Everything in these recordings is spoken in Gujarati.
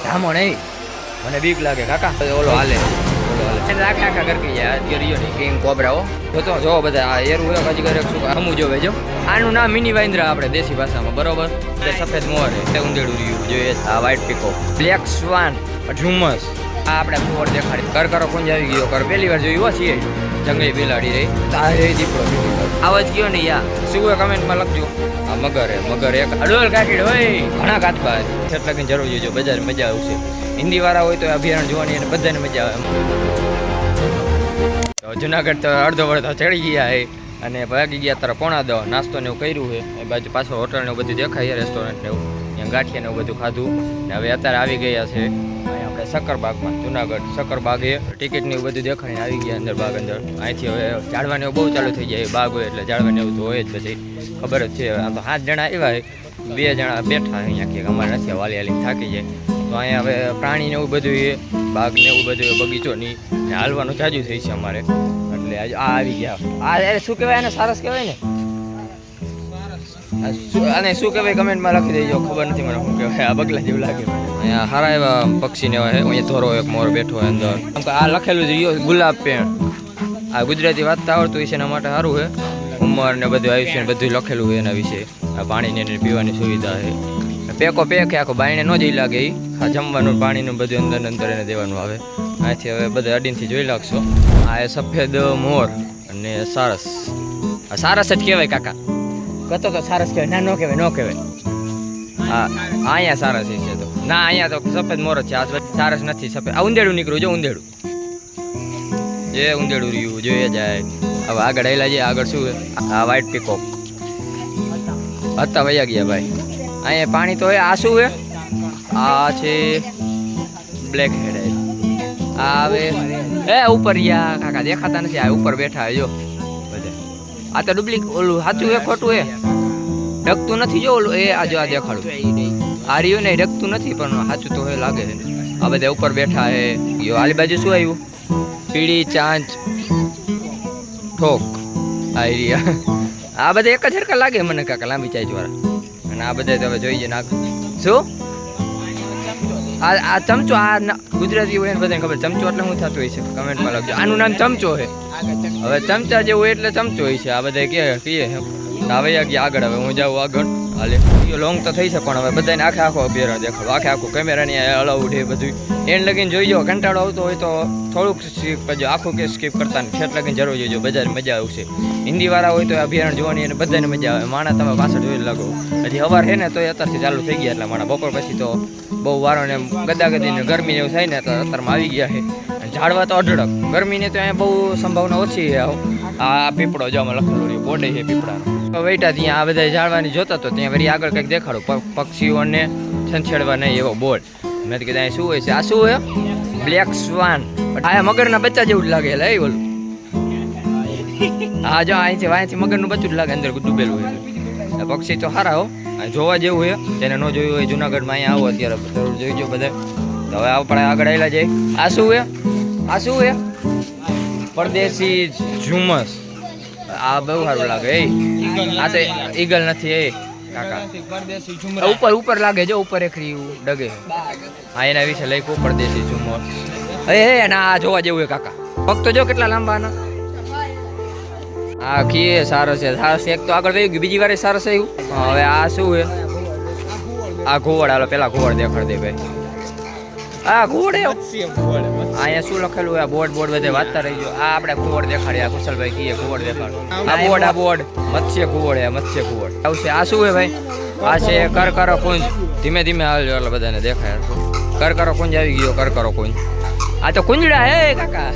ધામો નહીં, મને બીક લાગે કાકા. ઓલો હાલે આખા આખા કરકી જાય અત્યારે નહીં કિંગ કોબરાઓ તો જો બધા આ એરું હોય અજગર શું હમું જોવે જો. આનું નામ મિની વાઇન્દ્રા આપણે દેશી ભાષામાં, બરોબર. સફેદ મોર છે, ઊંધેડું રહ્યું જોઈએ. આ વ્હાઇટ પીકો, બ્લેક સ્વાન, ઝુમસ. આ આપણે ફોર દેખાડી કરકરો કુંજ આવી ગયો. કર પહેલી વાર જોયું છીએ જંગલી બિલાડી રહી. તારે દીપડો આવાજ ગયો ને યા શું હોય કમેન્ટમાં લખજો. આ મગર હે, મગર એક અડોલ કાઢી હોય ઘણા કાચબા એટલે કે જરૂર જોજો. બજાર મજા આવશે. હિન્દી વાળા હોય તો અભિયારણ જોવાની અને બધાને મજા આવે. તો જુનાગઢ તો અડધો વડધો ચડી ગયા હે અને ભાગી ગયા તારા 9:30. નાસ્તો ને એવું કર્યું છે. એ બાજુ પાછળ હોટલ ને એવું બધું દેખાય, રેસ્ટોરન્ટ ને એવું. ત્યાં ગાંઠિયા ને એવું બધું ખાધું ને હવે અત્યારે આવી ગયા છે આપણે સક્કરબાગમાં. જુનાગઢ સક્કરબાગ એ ટિકિટ ને એવું બધું દેખાડીને આવી ગયા અંદર બાગ અંદર. અહીંથી હવે ઝાડવાને એવું બહુ ચાલુ થઈ જાય. બાગ હોય એટલે ઝાડવાને એવું તો હોય જ બધી ખબર જ છે. આ તો 7 જણા આવ્યા હોય, 2 જણા બેઠા અહીંયા કે અમારે નથી વાલી હાલી થાકી જાય. તો અહીંયા હવે પ્રાણી ને એવું બધું એ બાગ ને એવું બધું બગીચો ની ને હાલવાનું જાજુ થઈ છે અમારે. એટલે આજે આ આવી ગયા. આ શું કહેવાય એને? સારસ કહેવાય ને? અને શું કહેવાય કમેન્ટમાં લખી દેજો. ખબર નથી મને શું કહેવાય. આ બગલા જેવું લાગે. અહીંયા સારા એવા પક્ષી ને હોય. અહીંયા ધોરો એક મોર બેઠો હોય અંદર. આ લખેલું છે ગુલાબ પેણ. આ ગુજરાતી વાંચતા આવડતું હોય છે એના માટે સારું છે. ઉંમર ને બધું આયુષ્ય ને બધું લખેલું હોય એના વિશે. આ પાણીને પીવાની સુવિધા છે. પેકો પેક આખો બાઈને ન જઈ લાગે. એ જમવાનું પાણીનું બધું અંદર અંદર એને દેવાનું આવે. અહીંથી હવે બધા અડીનથી જોઈ લાગશો. આ એ સફેદ મોર અને સારસ. આ સારસ જ કહેવાય કાકા. કતો તો સારસ કહેવાય ના, ન કહેવાય, ન કહેવાય. હા અહીંયા સારસ છે તો ના, અહીંયા તો સફેદ મોર જ છે. આ સારસ નથી, સફેદ. આ ઊંધેડું નીકળ્યું જો, ઊંધેડું જે ઊંધેડું રહ્યું જોઈએ જાય. હવે આગળ આવેલા છે. આગળ શું છે? આ વ્હાઇટ પીકોક હતા વયા ગયા ભાઈ. અહીંયા પાણી તો આ શું છે? આ છે બ્લેક હેડ. આ હવે એ ઉપર યા કાકા દેખાતા નથી. આ ઉપર બેઠા જો બધા. આ તો ડુપ્લિક ઓલું સાચું હે ખોટું હે ડકતું નથી જો ઓલું. એ આ જો આ દેખાડું આ રહ્યું ને ડકતું નથી પણ સાચું તો હે લાગે છે. આ બધા ઉપર બેઠા હે. યો આલી બાજુ શું આવ્યું? પીળી ચાંચ ઠોક આ રહ્યા. આ બધા એક જ હરકા લાગે મને કાકા, લાંબી ચાંચ વાળા. અને આ બધા તો હવે જોઈએ નાખ શું આ ચમચો. આ ગુજરાતી હોય ને બધાને ખબર ચમચો એટલે શું થતું હોય છે કમેન્ટમાં લખજો. આનું નામ ચમચો છે. હવે ચમચા જેવું હોય એટલે ચમચો હોય છે. આ બધા કીએ હવે આગળ. હવે હું જાઉં આગળ. હાલે લોંગ તો થઈ છે પણ હવે બધાને આખો અભિયારણ દેખાડો. આખું કેમેરાની અલાઉડ એ બધું એને લગીને જોઈ જાઓ. કંટાળો આવતો હોય તો થોડુંક સ્કીપ કરજો. આખું કે સ્કીપ કરતા ને છેટ લગીને જરૂર જોઈજો. બજાર મજા આવશે. હિન્દી વાળા હોય તો અભિયારણ જોવાની અને બધાને મજા આવે. માણા તમે પાછળ જોઈ લાગો. હજી સવાર છે ને તો અત્યારથી ચાલુ થઈ ગયા એટલા માણા. બપોર પછી તો બહુ વારો ને ગદાગદી ને ગરમી એવું થાય ને તો અત્યારમાં આવી ગયા છે. ઝાડવા તો અઢળક. ગરમીની તો અહીંયા બહુ સંભાવના ઓછી છે. આ પીપળો જો આમાં લખેલું રહ્યું બોડે છે પીપળાનો. વૈટા ત્યાં આ બધા ઝાડવાની જોતા તો ત્યાં વળી આગળ કંઈક દેખાડો પક્ષીઓને છંછેડવા નહીં એવો બોર્ડ. મેં કીધું અહીં શું હોય છે? આ શું હોય? બ્લેક સ્વાન. આ મગરના બચ્ચા જેવું જ લાગે. એટલે એ બોલું હા જો અહીંથી મગરનું બચ્ચું જ લાગે અંદર ડૂબેલું હોય. પક્ષી તો સારા હો, જોવા જેવું હોય. જેને ન જોયું હોય જુનાગઢમાં અહીંયા આવો અત્યારે જરૂર જોઈજો બધા. તો હવે આપણે આગળ આવેલા જઈએ. આ શું છે? આ શું છે? પરદેશી ઝુમસ. આ બહુ સારું લાગે. આ તો ઈગલ નથી એ કાકા. ઉપર લાગે જો ઉપર એક ડગે. હા એના વિશે લખ્યું પરદેશી ઝુમસ. હે ના આ જોવા જેવું હે કાકા. પગ તો જો કેટલા લાંબા ના. આ કીએ સારસ છે. સારસ એક તો આગળ વહી ગયું, બીજી વાર સારસ આવ્યું. હવે આ શું છે? આ ઘોવડ. હાલો પેલા ઘોવડ દેખાડ દે ભાઈ. આ ઘોવડ અહીંયા શું લખેલું? આ બોર્ડ બધે વાંચતા રહી ગયો. આ આપણે ઘોવડ દેખાડ્યા કુશલભાઈ કીએ ઘોવડ દેખાડ. આ બોર્ડ મત્સ્ય ઘોવડ હે, મત્સ્ય ઘોવડ આવશે. આ શું હે ભાઈ? આ છે કરકરો કુંજ. ધીમે ધીમે આવજો એટલે બધાને દેખાય. કરકરો કુંજ આવી ગયો. કરકરો કુંજ. આ તો કુંજડા હે કાકા.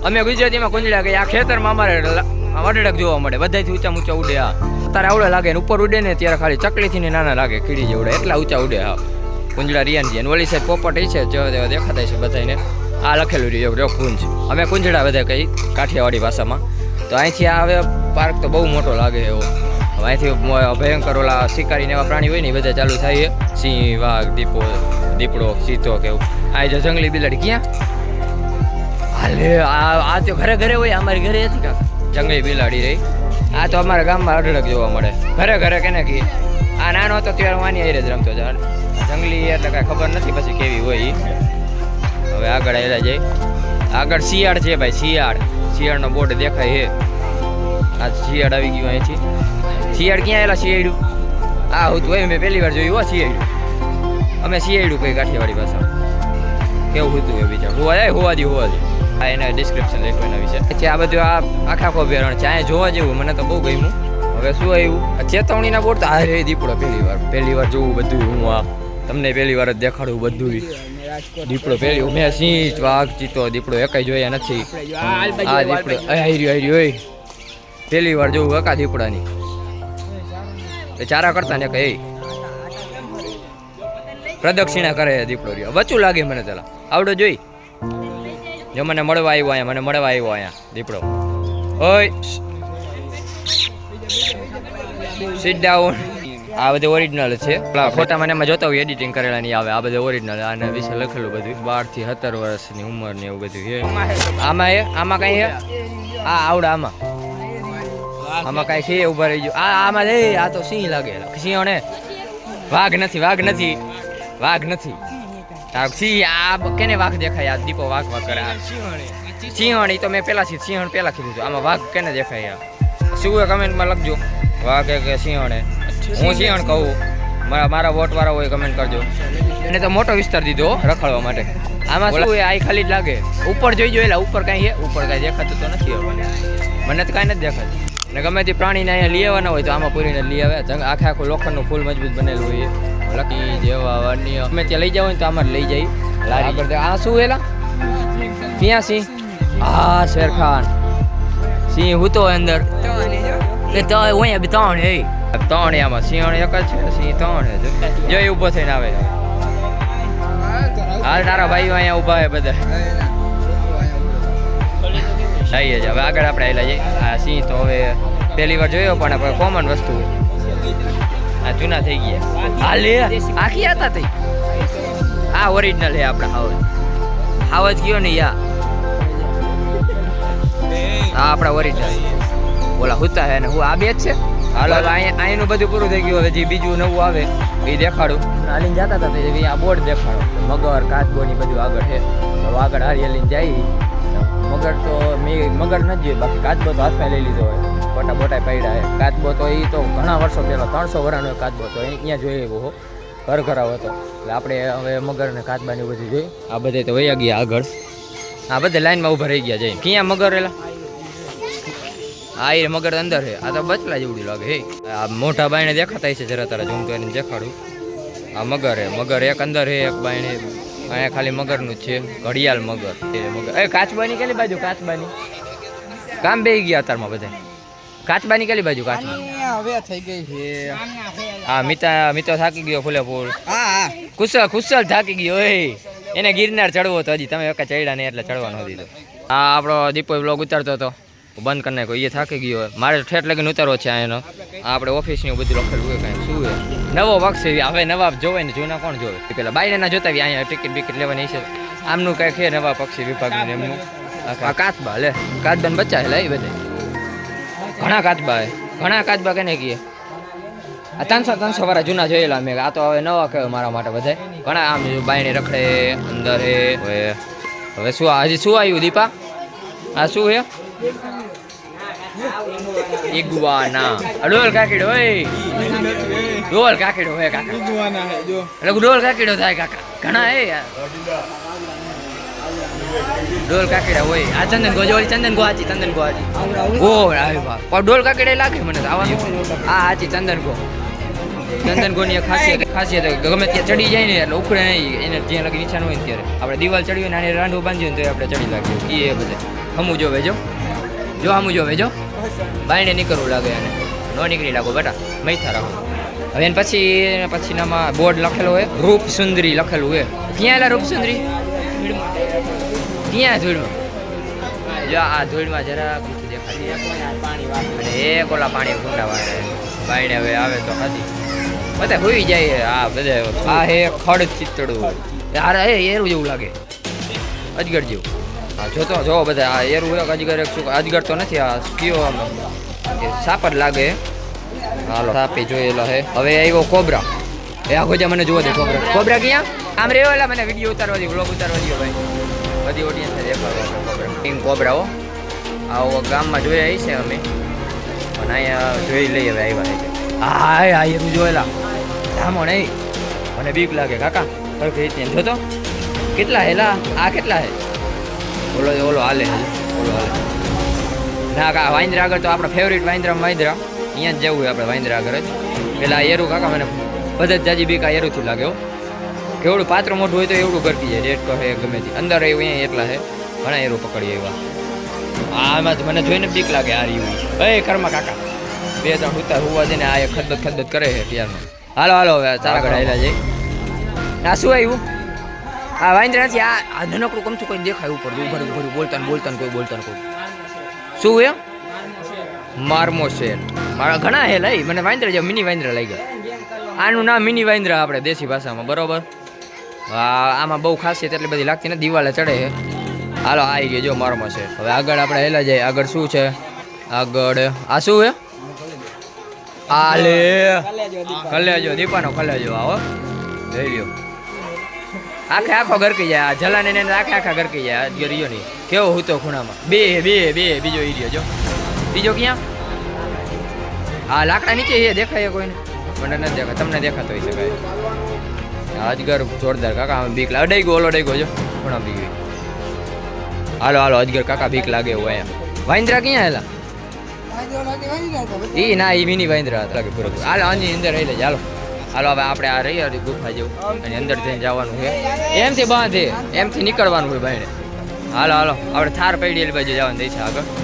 અમે ગુજરાતીમાં કુંજડા કહીએ. આ ખેતરમાં અમારે અડડક જોવા મળે. બધાથી ઊંચા ઉડે. આ તારે આવડે લાગે ને ઉપર ઉડે ને ત્યારે ખાલી ચકલીથી ને નાના લાગે કીડી જેવડે એટલા ઊંચા ઉડે. હા કુંજડા રિયાનજી. અને ઓલી સાઈડ પોપટ છે જેવા દેખાતા છે બધાને. આ લખેલું રહ્યું કુંજ. અમે કુંજડા બધા કહી કાઠિયાવાડી ભાષામાં. તો અહીંથી આ હવે પાર્ક તો બહુ મોટો લાગે એવો. હવે અહીંથી ભયંકર ઓલા શિકારીને એવા પ્રાણી હોય ને બધા ચાલુ થાય. સિંહ, વાઘ, દીપડો, સીતો કેવું. આ જો જંગલી બિલાડી ક્યાં હાલે. આ તો ઘરે ઘરે હોય. અમારી ઘરે હતી કાકા જંગલી બિલાડી રહી. આ તો અમારા ગામમાં અઢળક જોવા મળે. ઘરે ઘરે કેને કી. આ નાનો હતો ત્યારે હું આની હારે જ રમતો હતો. જંગલી એટલે કાંઈ ખબર નથી પછી કેવી હોય ઈ. હવે આગળ આવેલા જાય. આગળ શિયાળ છે ભાઈ, શિયાળનો બોર્ડ દેખાય છે. આ શિયાળ આવી ગયું અહીંથી. શિયાળ ક્યાં આવેલા? શિયાળું આ હું તો મેં પહેલી વાર જોયું હો શિયાળું. અમે શિયાળું કઈ કાઠિયાવાડી ભાષા કેવું હતું એ બિચાર હોવા દે. આ એના ડિસ્ક્રિપ્શન લખ્યું એના વિશે. આ બધું આ આખા અભયારણ્ય છે. અહીંયા જોવા જેવું મને તો બહુ ગમ્યું. હવે શું આવ્યું? ચેતવણીના બોર્ડ તો આ રે દીપડો પહેલી વાર જોવું બધું. હું આ તમને પહેલી વાર જ દેખાડું બધું. દીપડો પહેલી મેં સિંહ, વાઘ, ચિત્તો, દીપડો એકાઈ જોયા નથી. આ દીપડો હારી પહેલી વાર જોવું એકા દીપડાની. ચારા કરતા ને કઈ પ્રદક્ષિણા કરે દીપડો રહ્યો. બચું લાગે મને. ચાલા આવડો જોઈ જો મને મળવા આવ્યો અહીંયા દીપડો. ઓય સીટ ડાઉન. આ બધું ઓરિજિનલ છે. ફોટા મને એમાં જોતા હોય એડિટિંગ કરેલા નહીં આવે. આ બધું ઓરિજિનલ. આને વિશે લખેલું બધું 12 થી 17 વર્ષની ઉંમર ને એવું બધું છે. આમાં કઈ છે? આ આવડા આમાં કઈ છે? ઉભા રહી ગયો. આમાં આ તો સિંહ લાગે. સિંહ ને વાઘ નથી. સિંહ આ કેને વાઘ દેખાય? આ દીપો વાઘ કરે. સિંહણ તો મેં પેલા કીધું હતું. આમાં વાઘ કેને દેખાય? શું કમેન્ટમાં લખજો વાઘ કે સિંહણ. હું સિંહણ કહું. મારા વોટ વાળા હોય કમેન્ટ કરજો. એને તો મોટો વિસ્તાર દીધો રખડવા માટે. આમાં શું આ ખાલી જ લાગે. ઉપર જોઈ જોયેલા ઉપર કાંઈ છે? ઉપર કાંઈ દેખાતું તો નથી. મને તો કાંઈ નથી દેખાતું. ને ગમે તે પ્રાણીને અહીંયા લઈ આવવાના હોય તો આમાં પૂરીને લઈ આવે. આખું લોખંડનું ફૂલ મજબૂત બનેલું હોય. લકી જેવા અન્ય અમે ત્યાં લઈ જાવ ને તો આમાં લઈ જાય. આ શું એલા? ક્યાં સિંહ? હા શેરખાન સિંહ હું તો અંદર ત્રણ આમાં સિંહણ એક જ છે. સિંહ ત્રણ છે. જો ઉભો થઈને આવે. હાલ તારા ભાઈઓ અહીંયા ઉભા છે બધા. લઈએ જ હવે આગળ આપણે આવેલા જઈએ. આ સિંહ તો હવે પહેલી વાર જોયો પણ આપણે કોમન વસ્તુ. આ જૂના થઈ ગયા. આ લે આખી હતા થઈ. આ ઓરિજિનલ છે આપણા હાવજ ગયો ને યા. આ આપણા ઓરિજિનલ ઓલા હુતા હે ને હું આ બે જ છે. હાલો અહીંનું બધું પૂરું થઈ ગયું. હવે જે બીજું નવું આવે એ દેખાડું. હાલીને જતા હતા આ બોર્ડ દેખાડો. મગર કાચબો ની બધું આગળ છે. આગળ હારી હાલીને જાય. મગર તો મગર નથી જોયું. બાકી કાચબો તો હાથમાં લઈ લીધો હોય. બોટા પડ્યા છે. કાચબો તો એ તો ઘણા વર્ષો પહેલો 300 વર્ષનો કાચબો તો અહીંયા જોઈ એવો ઘરાવો હતો. એટલે આપણે હવે મગર ને કાચબાની બધું જોઈ. આ બધે તો વયા ગયા આગળ. આ બધે લાઈનમાં ઊભા રહી ગયા. જાય ક્યાં મગર એલા? હા એ મગર અંદર છે. આ તો બચલા જેવડી લાગે. હે આ મોટા બાયણે દેખાતા છે. જરા તારા ઝૂમ તો એને દેખાડું. આ મગર હે. મગર એક અંદર હે એક બાયણે. અહીંયા ખાલી મગરનું જ છે. ઘડિયાળ મગર. કાચબાની કેલી બાજુ? કાચબાની કામ બેસી ગયા અતારમાં બધા. કાચબાની કેલી બાજુ? કાચબા હવે થઈ ગઈ છે. હા મિતા થાકી ગયો ફૂલે ફૂલ. કુશલ થાકી ગયો. એને ગિરનાર ચડવો તો હજી તમે એક ચડ્યા નહીં એટલે ચડવા ન દીધો. હા આપણો દીપો બ્લોગ ઉતારતો હતો. બંધ કરી નાખ્યો. એ થાકી ગયો. મારે ઠેઠ લગીને ઉતારવો છે એનો. આપણે ઓફિસની બધું લખેલું હોય કાંઈ શું હોય. નવો પક્ષ હવે નવા જોવે ને જૂના કોણ જોવે? પેલા બાઈને ના જોતા અહીંયા ટિકિટ બિકિટ લેવાની છે. આમનું કાંઈક છે નવા પક્ષી વિભાગનું એમનું. આ કાચબા લે કાચબાને બચ્ચા લે. એ બધા ઘણા કાચબા કેને કહીએ? આ 300 વાળા જૂના જોયેલા મેં. આ તો હવે નવા કહેવાય મારા માટે બધા. ઘણા આમ બાયણે રખડે અંદર હે. હવે શું હજી શું આવ્યું દીપા? આ શું હે? ઇગુઆના. ડોલ કાકીડો હોય. ડોલ કાકીડો હોય કાકા. ઇગુઆના હે જો. એટલે ડોલ કાકીડો થાય કાકા. ઘણા હે યાર. ડોલ કાકીડા હોય. આ ચંદન ગો જોડી. ચંદન ગો હાચી. ઓ આવી બા. પણ ડોલ કાકીડા લાગે મને આવવાનું. હા હાચી ચંદન ગો. ચંદન ગો ની ખાસિયત ગમે ત્યાં ચડી જાય ને એટલે ઉખડે નહીં. એને જ્યાં લગી નિશાન હોય ને ત્યારે આપણે દિવાલ ચડી હોય ને આને રાંડું બાંધ્યું ને તો આપણે ચડી લાગીએ. એ બધે હમું જોવે જો હમું જોવે જો. બાયણે નીકળવું લાગે એને. ન નીકળી લાગો બેટા. મૈથા રાખો. હવે એને પછીનામાં બોર્ડ લખેલો હોય રૂપ સુંદરી લખેલું હોય. ક્યાં એલા રૂપ સુંદરી? ક્યાં ધૂળમાં? જો આ ધૂળમાં જરા દેખાય. એક ઓલા પાણી કુંડા વાળે બાયણે હવે આવે તો હાથી બધા હોઈ જાય. આ બધા આ હે ખડ ચિત્તડું. યાર એરું જેવું લાગે. અજગર જેવું. હા જોતો જો બધા આ એરું એક અજગર એક શું અજગર તો નથી. આ કયો સાપ જ લાગે. હાલો સાપી જોયેલો હે. હવે આવ્યો કોબરા. એ આ ગોજા મને જોવા દે કોબરા કોબરા ક્યાં આમ રહ્યો એટલે મને વિડીયો ઉતારવા દે વ્લોગ ઉતારવા દે ભાઈ બધી ઓડિયન્સ દેખાડવા કોબરા કિંગ કોબરા હો આવો ગામમાં જોયા છે અમે પણ અહીંયા જોઈ લઈએ હવે આવ્યા છે હા હા એવું જોયેલા ધામો નહીં મને બીક લાગે કાકા જોતો કેટલા હેલા આ કેટલા હે ઓલો ઓલો હાલે ઓલો હાલે ના કા વાંદરા આગળ તો આપણા ફેવરિટ વાંદરા અહીંયા જ જવું આપણે વાંદરા આગળ જ પેલા એરું કાકા મને બધા જાજી બીક આ એરુંથી લાગે હો કેવડું પાત્ર મોટું હોય તો એવડું ગરકી જાય રેડ કહે ગમે તે અંદર એવું અહીંયા એટલા છે ઘણા એરું પકડી આવ્યા આમાં તો મને જોઈને બીક લાગે આ રહ્યું એ કર્મા કાકા 2-3 ઉતાર હોવા દે ને આ ખદબત કરે છે ત્યારનું હાલો હાલો હવે તારા ઘરે આવેલા જઈ આ શું આવ્યું આ વાંદરા નથી આ નાનકડું કમથું કોઈ દેખાય ઉપર ભરું બોલતા કોઈ શું હે મારમો શેર મારા ઘણા હે લઈ મને વાંદરા જેવા મિની વાંદરા લઈ ગયા આનું નામ મિની વાંદરા આપણે દેશી ભાષામાં બરોબર આમાં બહુ ખાસિયત એટલી બધી લાગતી ને દિવાલે ચડે છે હાલો આવી ગયો જો મારમો શેર હવે આગળ આપણે હેલા જાય આગળ શું છે આગળ આ શું હે આ લે કલેજો દીપાનો કલેજો આવો લઈ લ્યો આખો ગરકી જાય આ જલાને ને આખા ગરકી જાય આજ ગરિયો નહીં કેવો હતો ખૂણામાં બે બીજો ઈ રહ્યો જો બીજો ક્યાં હા લાકડા નીચે એ દેખાય કોઈને મને નથી દેખાય તમને દેખાતો હોય શકાય અજગર જોરદાર કાકા બીક લાગે અડાઈ ગયો ઓલો અડાઈ ગયો જો ખૂણા બી ગઈ હાલો અજગર કાકા બીક લાગે એવું અહીંયા વાંદરા ક્યાં હેલા ઈ ના ઈ મિની વાંદરા લાગે પૂરો હાલો આની અંદર રહી લેજે હાલો હવે આપણે આ રહી ગુફા જેવું અને અંદર જઈને જવાનું છે એમથી બાંધે એમથી નીકળવાનું હોય ભાઈને હાલો આપણે થાર પડી એલી બાજુ જવાનું દઈ છે આગળ